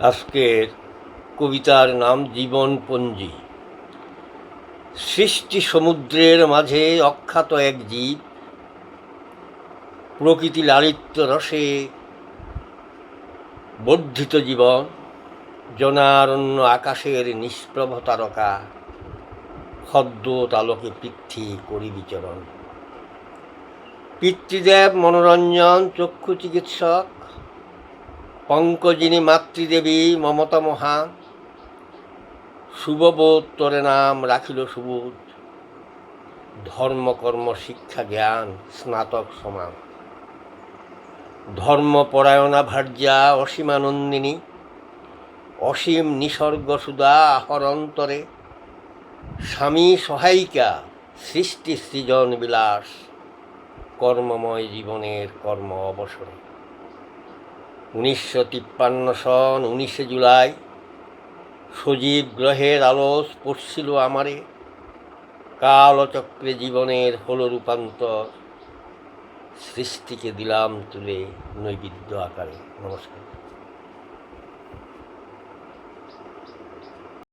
আজকের কবিতার নাম জীবনপঞ্জি। সৃষ্টি সমুদ্রের মাঝে অখ্যাত এক জীব, প্রকৃতি লালিত্য রসে বর্ধিত জীবন, জনারণ্য আকাশের নিষ্প্রভ তারকা, খদ্যোত আলোকে পৃথ্বী করি বিচরণ। পিতৃদেব মনোরঞ্জন চক্ষু চিকিৎসক, পঙ্কজিনী মাতৃদেবী মমতা মহা, শুভবোধ তরে নাম রাখিল সুবোধ, ধর্মকর্ম শিক্ষা জ্ঞান স্নাতক সমান। ধর্মপরায়ণা ভার্যা অসীমানন্দিনী, অসীম নিসর্গ সুধা আহরন্তরে, স্বামী সহায়িকা সৃষ্টি সৃজন বিলাস, কর্মময় জীবনের কর্ম অবসরে। 1953 সন 19 জুলাই, সজীব গ্রহের আলো স্পর্শিল আমারে, কালচক্রে জীবনের হল রূপান্তর, সৃষ্টিকে দিলাম তুলে নৈবেদ্য আকারে। নমস্কার।